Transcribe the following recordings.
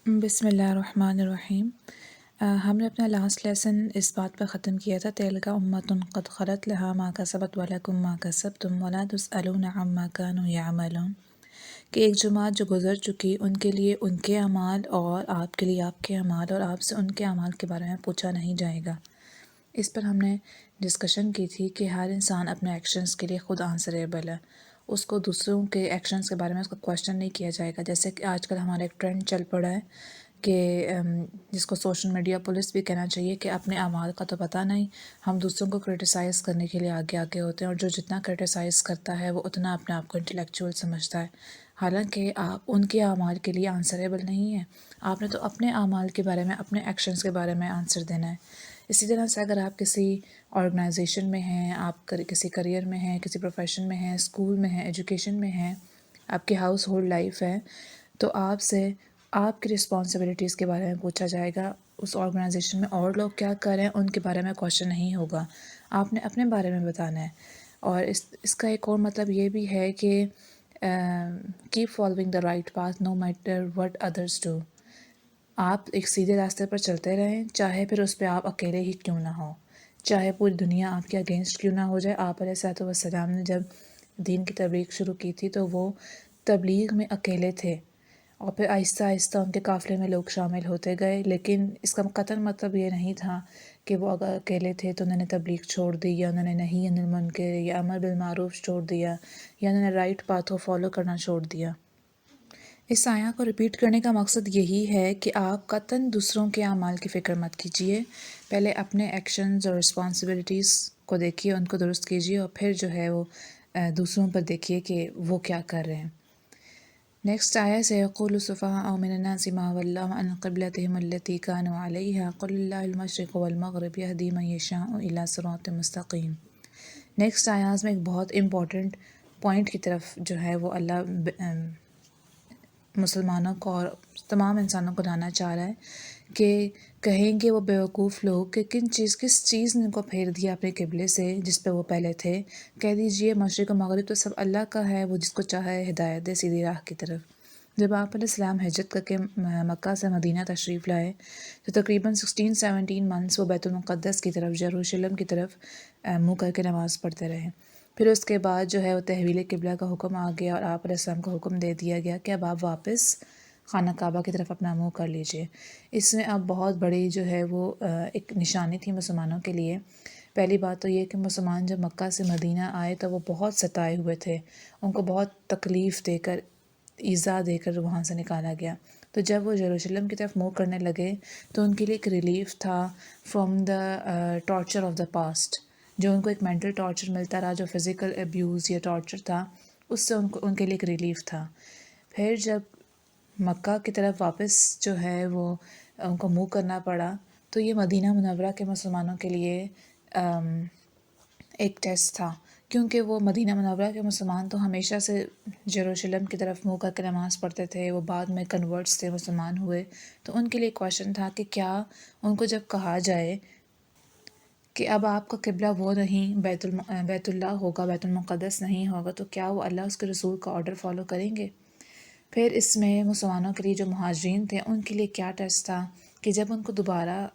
بسم اللہ الرحمن الرحیم۔ ہم نے اپنا لاسٹ لیسن اس بات پر ختم کیا تھا، تِلْکَ أُمَّةٌ قَدْ خَلَتْ لَهَا مَا كَسَبَتْ وَلَكُمْ مَا كَسَبْتُمْ وَلَا تُسْأَلُونَ عَمَّا كَانُوا يَعْمَلُونَ، کہ ایک جماعت جو گزر چکی ان کے لیے ان کے اعمال اور آپ کے لیے آپ کے اعمال، اور آپ سے ان کے اعمال کے بارے میں پوچھا نہیں جائے گا۔ اس پر ہم نے ڈسکشن کی تھی کہ ہر انسان اپنے ایکشنز کے لیے خود آنسریبل ہے، اس کو دوسروں کے ایکشنز کے بارے میں اس کا کویشچن نہیں کیا جائے گا۔ جیسے کہ آج کل ہمارا ایک ٹرینڈ چل پڑا ہے کہ جس کو سوشل میڈیا پولیس بھی کہنا چاہیے، کہ اپنے اعمال کا تو پتہ نہیں، ہم دوسروں کو کرٹیسائز کرنے کے لیے آگے آگے ہوتے ہیں، اور جو جتنا کرٹیسائز کرتا ہے وہ اتنا اپنے آپ کو انٹلیکچوئل سمجھتا ہے، حالانکہ آپ ان کے اعمال کے لیے آنسریبل نہیں ہیں۔ آپ نے تو اپنے اعمال کے بارے میں، اپنے ایکشنز کے بارے میں آنسر دینا ہے۔ اسی طرح سے اگر آپ کسی آرگنائزیشن میں ہیں، آپ کسی کریئر میں ہیں، کسی پروفیشن میں ہیں، اسکول میں ہیں، ایجوکیشن میں ہیں، آپ کی ہاؤس ہولڈ لائف ہے، تو آپ سے آپ کی رسپانسبلٹیز کے بارے میں پوچھا جائے گا۔ اس آرگنائزیشن میں اور لوگ کیا کر رہے ہیں ان کے بارے میں کویشچن نہیں ہوگا، آپ نے اپنے بارے میں بتانا ہے۔ اور اس کا ایک اور مطلب یہ بھی ہے کہ keep following the right path no matter what others do, آپ ایک سیدھے راستے پر چلتے رہیں، چاہے پھر اس پہ آپ اکیلے ہی کیوں نہ ہوں، چاہے پوری دنیا آپ کے اگینسٹ کیوں نہ ہو جائے۔ آپ علیہ الصلوۃ والسلام نے جب دین کی تبلیغ شروع کی تھی تو وہ تبلیغ میں اکیلے تھے، اور پھر آہستہ آہستہ ان کے قافلے میں لوگ شامل ہوتے گئے، لیکن اس کا قطعاً مطلب یہ نہیں تھا کہ وہ اگر اکیلے تھے تو انہوں نے تبلیغ چھوڑ دی، یا انہوں نے نہی عن المنکر یا امر بالمعروف چھوڑ دیا، یا انہوں نے رائٹ پاتھ کو فالو کرنا چھوڑ دیا۔ اس آیا کو ریپیٹ کرنے کا مقصد یہی ہے کہ آپ قطعاً دوسروں کے اعمال کی فکر مت کیجیے، پہلے اپنے ایکشنز اور رسپانسبلٹیز کو دیکھیے، ان کو درست کیجیے، اور پھر جو ہے وہ دوسروں پر دیکھیے کہ وہ کیا کر رہے ہیں۔ نیکسٹ آیا سیقول السفہاء من الناس ما ولاهم عن قبلتهم التي كانوا عليها قل الله المشرق والمغرب يهدي من يشاء الى صراط مستقیم۔ نیکسٹ آیاز میں ایک بہت امپورٹنٹ پوائنٹ کی طرف جو ہے وہ اللہ مسلمانوں کو اور تمام انسانوں کو لانا چاہ رہا ہے، کہ کہیں گے وہ بیوقوف لوگ کہ کس چیز نے ان کو پھیر دیا اپنے قبلے سے جس پہ وہ پہلے تھے۔ کہہ دیجئے مشرق و مغرب تو سب اللہ کا ہے، وہ جس کو چاہے ہدایت دے سیدھی راہ کی طرف۔ جب آپ علیہ السلام ہجرت کر کے مکہ سے مدینہ تشریف لائے تو تقریباً 16-17 منتھس وہ بیت المقدس کی طرف، یروشلم کی طرف منہ کر کے نماز پڑھتے رہے۔ پھر اس کے بعد جو ہے وہ تحویل قبلہ کا حکم آ گیا، اور آپ علیہ السلام کو حکم دے دیا گیا کہ اب آپ واپس خانہ کعبہ کی طرف اپنا منہ کر لیجئے۔ اس میں اب بہت بڑی جو ہے وہ ایک نشانی تھی مسلمانوں کے لیے۔ پہلی بات تو یہ کہ مسلمان جب مکہ سے مدینہ آئے تو وہ بہت ستائے ہوئے تھے، ان کو بہت تکلیف دے کر، ایذا دے کر وہاں سے نکالا گیا۔ تو جب وہ یروشلم کی طرف منہ کرنے لگے تو ان کے لیے ایک ریلیف تھا from the torture of the past, جو ان کو ایک مینٹل ٹارچر ملتا رہا، جو فزیکل ابیوز یا ٹارچر تھا، اس سے ان کے لیے ایک ریلیف تھا۔ پھر جب مکہ کی طرف واپس جو ہے وہ ان کو منہ کرنا پڑا تو یہ مدینہ منورہ کے مسلمانوں کے لیے ایک ٹیسٹ تھا، کیونکہ وہ مدینہ منورہ کے مسلمان تو ہمیشہ سے یروشلم کی طرف منہ کر کے نماز پڑھتے تھے، وہ بعد میں کنورٹس تھے، مسلمان ہوئے، تو ان کے لیے کویشچن تھا کہ کیا ان کو جب کہا جائے کہ اب آپ کا قبلہ وہ نہیں بیت اللہ ہوگا، بیت المقدس نہیں ہوگا، تو کیا وہ اللہ اس کے رسول کا آرڈر فالو کریں گے؟ پھر اس میں مسلمانوں کے لیے جو مہاجرین تھے ان کے لیے کیا ٹیسٹ تھا کہ جب ان کو دوبارہ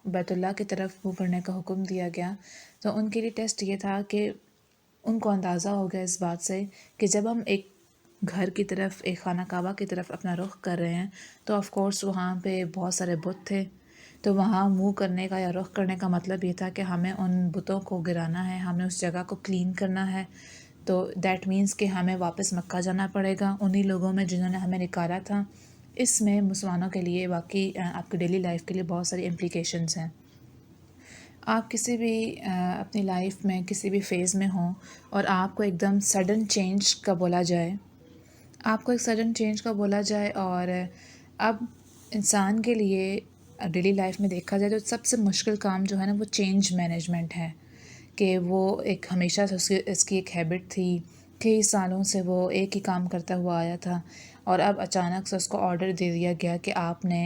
بیت اللہ کی طرف منہ کرنے کا حکم دیا گیا تو ان کے لیے ٹیسٹ یہ تھا کہ ان کو اندازہ ہو گیا اس بات سے کہ جب ہم ایک گھر کی طرف، ایک خانہ کعبہ کی طرف اپنا رخ کر رہے ہیں تو آف کورس وہاں پہ بہت سارے بت تھے، تو وہاں منہ کرنے کا یا رخ کرنے کا مطلب یہ تھا کہ ہمیں ان بتوں کو گرانا ہے، ہمیں اس جگہ کو کلین کرنا ہے، تو دیٹ مینس کہ ہمیں واپس مکہ جانا پڑے گا انہی لوگوں میں جنہوں نے ہمیں نکالا تھا۔ اس میں مسلمانوں کے لیے واقعی آپ کی ڈیلی لائف کے لیے بہت ساری امپلیکیشنز ہیں۔ آپ کسی بھی اپنی لائف میں کسی بھی فیز میں ہوں اور آپ کو ایک دم سڈن چینج کا بولا جائے، اور اب انسان کے لیے ڈیلی لائف میں دیکھا جائے تو سب سے مشکل کام جو ہے نا وہ چینج مینجمنٹ ہے، کہ وہ ایک ہمیشہ سے اس کی ایک ہیبٹ تھی، کئی سالوں سے وہ ایک ہی کام کرتا ہوا آیا تھا، اور اب اچانک سے اس کو آرڈر دے دیا گیا کہ آپ نے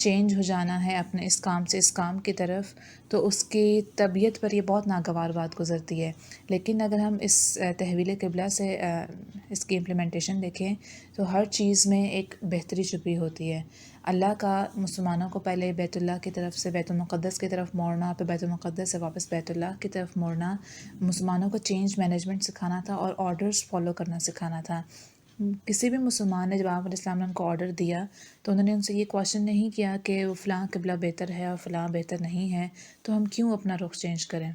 چینج ہو جانا ہے اپنے اس کام سے اس کام کی طرف، تو اس کی طبیعت پر یہ بہت ناگوار بات گزرتی ہے۔ لیکن اگر ہم اس تحویل قبلہ سے اس کی امپلیمنٹیشن دیکھیں تو ہر چیز میں ایک بہتری چھپی ہوتی ہے۔ اللہ کا مسلمانوں کو پہلے بیت اللہ کی طرف سے بیت المقدس کی طرف موڑنا، پھر بیت المقدس سے واپس بیت اللہ کی طرف موڑنا، مسلمانوں کو چینج مینجمنٹ سکھانا تھا اور آرڈرز فالو کرنا سکھانا تھا۔ کسی بھی مسلمان نے جب آپ علیہ السلام نے ان کو آرڈر دیا تو انہوں نے ان سے یہ کویشچن نہیں کیا کہ فلاں قبلہ بہتر ہے اور فلاں بہتر نہیں ہے، تو ہم کیوں اپنا رخ چینج کریں۔